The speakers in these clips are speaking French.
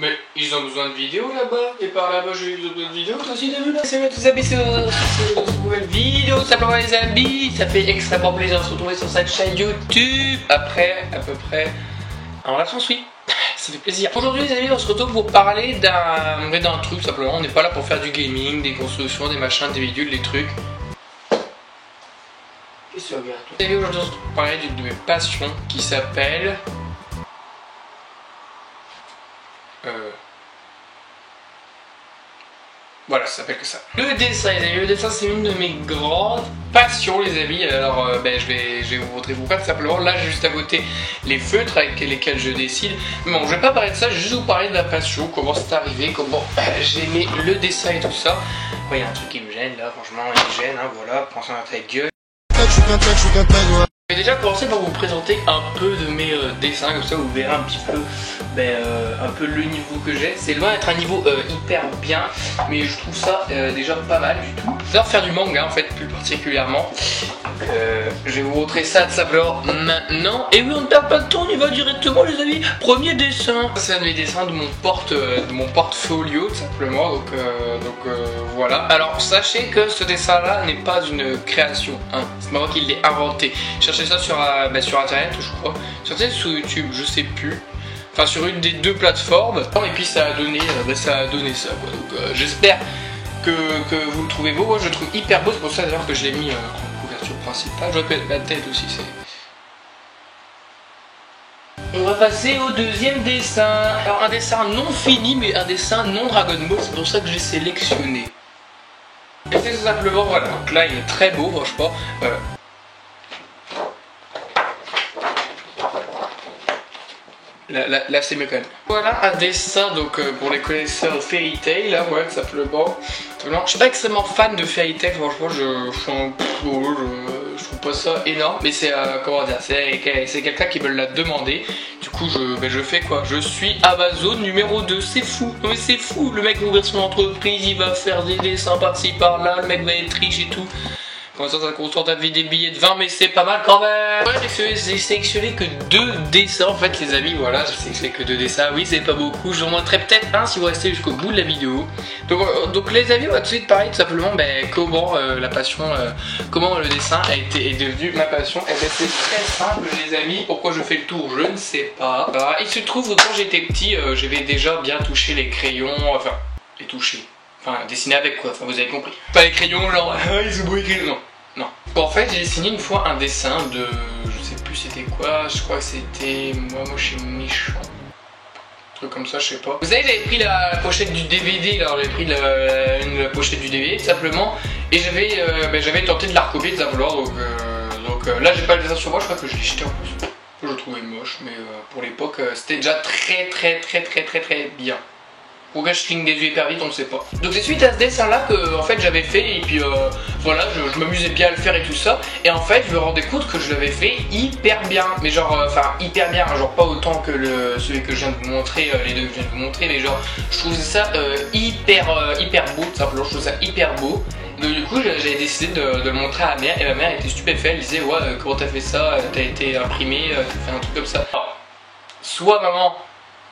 Mais ils ont besoin de vidéos là-bas, et par là-bas j'ai eu besoin de vidéos, toi aussi t'as vu là. Salut à tous les amis, c'est une nouvelle vidéo, simplement les amis, ça fait extrêmement plaisir de se retrouver sur cette chaîne YouTube, après à peu près un mois d'absence, oui, ça fait plaisir. Aujourd'hui les amis, on se retrouve pour parler d'un truc simplement, on n'est pas là pour faire du gaming, des constructions, des machins, des bidules, des trucs. Qu'est-ce que tu regardes toi? Les amis, aujourd'hui on se retrouve pour parler d'une de mes passions qui s'appelle... Voilà, ça s'appelle que ça. Le dessin, les amis, le dessin c'est une de mes grandes passions, les amis. Alors, je vais vous montrer pourquoi. Tout simplement, là, j'ai juste à côté les feutres avec lesquels je dessine. Mais bon, je vais pas parler de ça, je vais juste vous parler de la passion, comment c'est arrivé, comment j'ai aimé le dessin et tout ça. Il y a un truc qui me gêne là, franchement, il me gêne, hein, voilà, prends ça dans ta gueule. Je vais déjà commencer par vous présenter un peu de mes dessins, comme ça vous verrez un petit peu le niveau que j'ai. C'est loin d'être un niveau hyper bien, mais je trouve ça déjà pas mal du tout. J'adore faire du manga en fait, plus particulièrement. Je vais vous montrer ça tout simplement maintenant. Et oui, on ne perd pas de temps, on y va directement les amis. Premier dessin. C'est un de mes dessins de mon portfolio tout simplement. Donc voilà. Alors sachez que ce dessin là n'est pas une création, hein. C'est moi qui l'ai inventé. Cherchez ça sur internet, je crois. Sur internet, sur YouTube, je sais plus. Enfin sur une des deux plateformes. Et puis ça a donné ça quoi. Donc j'espère que vous le trouvez beau. Moi je le trouve hyper beau. C'est pour ça d'ailleurs que je l'ai mis en couverture principale. Je vais mettre la tête aussi. On va passer au deuxième dessin. Alors un dessin non fini mais un dessin non Dragon Ball. C'est pour ça que j'ai sélectionné. Et c'est tout simplement voilà. Donc là il est très beau franchement. Là c'est mieux quand même. Voilà un dessin donc pour les connaisseurs Fairy Tail, là ouais tout simplement. Je suis pas extrêmement fan de Fairy Tail, franchement je trouve pas ça énorme. Mais c'est comment dire, c'est quelqu'un qui me l'a demandé. Du coup je fais quoi? Je suis Amazon numéro 2, c'est fou. Non mais c'est fou, le mec va ouvrir son entreprise, il va faire des dessins par-ci par-là, le mec va être riche et tout. Comme ça contente avec des billets de 20 mais c'est pas mal quand même. Ouais, j'ai sélectionné que 2 dessins en fait les amis, voilà, j'ai sélectionné que 2 dessins, oui c'est pas beaucoup, je vous montrerai peut-être un si vous restez jusqu'au bout de la vidéo. Donc les amis, on va tout de suite parler tout simplement comment la passion, comment le dessin est devenu ma passion. Et c'est très simple les amis, pourquoi je fais le tour je ne sais pas. Alors, il se trouve que quand j'étais petit, j'avais déjà bien touché les crayons, enfin les toucher. Enfin, dessiner avec quoi, enfin vous avez compris. Pas les crayons genre, ils sont beaux écrits, non. Non. En fait, j'ai dessiné une fois un dessin de... Je sais plus c'était quoi, je crois que c'était... Moi chez Méchant. Un truc comme ça, je sais pas. Vous savez, j'avais pris la pochette du DVD, alors j'avais pris la pochette du DVD tout simplement. Et j'avais tenté de la recopier tout simplement, donc là j'ai pas le dessin sur moi, je crois que je l'ai jeté en plus. Je le trouvais moche, mais pour l'époque, c'était déjà très bien. Pourquoi je cligne des yeux hyper vite, on ne sait pas. Donc c'est suite à ce dessin là que en fait j'avais fait et puis voilà, je m'amusais bien à le faire et tout ça. Et en fait je me rendais compte que je l'avais fait hyper bien. Mais genre, enfin hyper bien, genre pas autant que celui que je viens de vous montrer, les deux que je viens de vous montrer. Mais genre je trouvais ça hyper beau, tout simplement, je trouvais ça hyper beau. Donc du coup j'avais décidé de le montrer à ma mère et ma mère était stupéfaite, elle disait ouais comment t'as fait ça, t'as été imprimé, t'as fait un truc comme ça. Alors, soit maman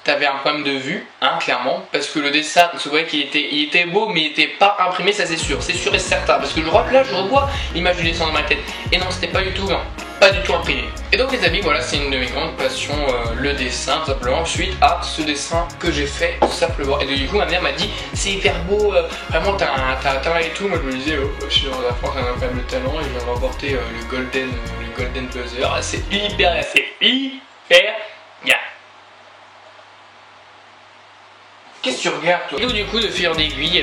t'avais un problème de vue, hein, clairement, parce que le dessin, c'est vrai qu'il était beau, mais il était pas imprimé, ça c'est sûr et certain, parce que je crois que là je revois l'image du dessin dans ma tête, et non, c'était pas du tout, non, pas du tout imprimé. Et donc les amis, voilà, c'est une de mes grandes passions, le dessin, tout simplement, suite à ce dessin que j'ai fait, tout simplement. Et donc, du coup, ma mère m'a dit, c'est hyper beau, vraiment, t'as un talent et tout. Moi, je me disais, oh, je suis dans la France, j'ai un incroyable talent, et je vais remporter le Golden Buzzer, c'est hyper bien. Qu'est-ce que tu regardes toi? Et donc, du coup de fil en aiguille,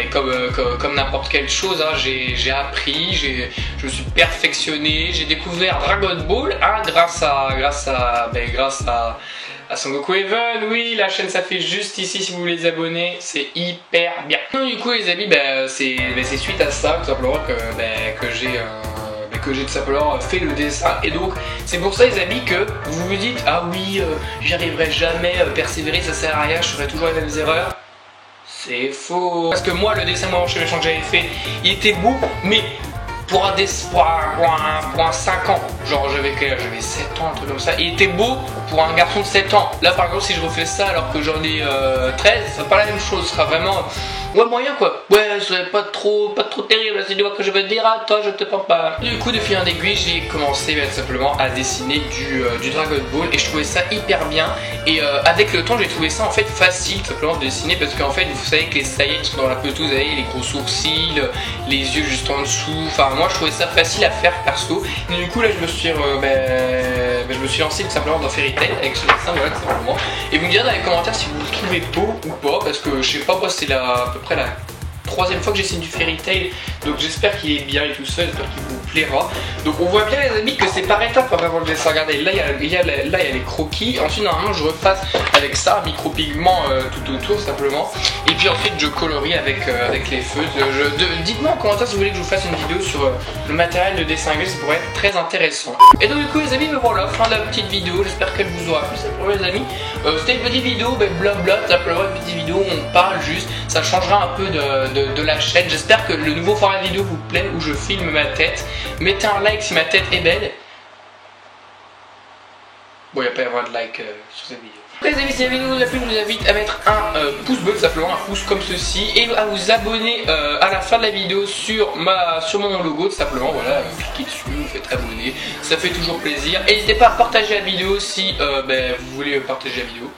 comme n'importe quelle chose, hein, j'ai appris, je me suis perfectionné, j'ai découvert Dragon Ball, hein, grâce à Son Goku Even, oui, la chaîne s'affiche juste ici si vous voulez les abonner, c'est hyper bien. Donc, du coup les amis, c'est suite à ça tout simplement que j'ai tout simplement fait le dessin. Et donc c'est pour ça les amis que vous vous dites ah oui j'y arriverai jamais, persévérer ça sert à rien, je ferai toujours les mêmes erreurs. C'est faux. Parce que moi le dessin chez Méchant que j'avais fait il était beau, mais pour un 5 ans, Genre j'avais 7 ans, un truc comme ça. Il était beau pour un garçon de 7 ans. Là par exemple si je refais ça alors que j'en ai 13, ça sera pas la même chose. Ce sera vraiment ouais moyen quoi. Ouais c'est pas trop terrible. C'est du vois que je veux te dire à toi je te prends pas. Du coup de fil en aiguille j'ai commencé simplement à dessiner du Dragon Ball et je trouvais ça hyper bien. Et avec le temps j'ai trouvé ça en fait facile tout simplement de dessiner parce qu'en fait vous savez que les Saiyans sont dans la pelouse, vous avez les gros sourcils, les yeux juste en dessous. Enfin moi je trouvais ça facile à faire perso. Et du coup là je me suis lancé tout simplement dans Fairy Tail avec ce dessin voilà tout simplement. Et vous me direz dans les commentaires si vous le trouvez beau ou pas parce que je sais pas moi c'est à peu près la 3e fois que j'essaie du Fairy Tail, donc j'espère qu'il est bien et tout ça, j'espère qu'il vous plaira. Donc on voit bien les amis que c'est par étapes avant le dessin. Regardez, là il y a les croquis, ensuite normalement je repasse avec ça, micro-pigment tout autour simplement, et puis ensuite je colorie avec les feux. Dites-moi en commentaire si vous voulez que je vous fasse une vidéo sur le matériel de dessin gris, ça pourrait être très intéressant. Et donc du coup les amis, voilà, fin de la petite vidéo, j'espère qu'elle vous aura plu, pour les amis. C'était une petite vidéo, blabla, simplement une petite vidéo où on parle juste, ça changera un peu de la chaîne. J'espère que le nouveau format vidéo vous plaît où je filme ma tête. Mettez un like si ma tête est belle. Bon, il n'y a pas à y avoir de like sur cette vidéo. Les amis, si la vidéo vous a plu, je vous invite à mettre un pouce bleu, simplement un pouce comme ceci, et à vous abonner à la fin de la vidéo sur mon logo, tout simplement. Voilà, cliquez dessus, vous faites abonner, ça fait toujours plaisir. Et n'hésitez pas à partager la vidéo si vous voulez partager la vidéo.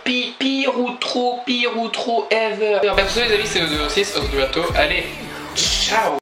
Pire ou trop ever. Merci les amis, c'est Ozo6, on se dit bientôt. Allez, ciao.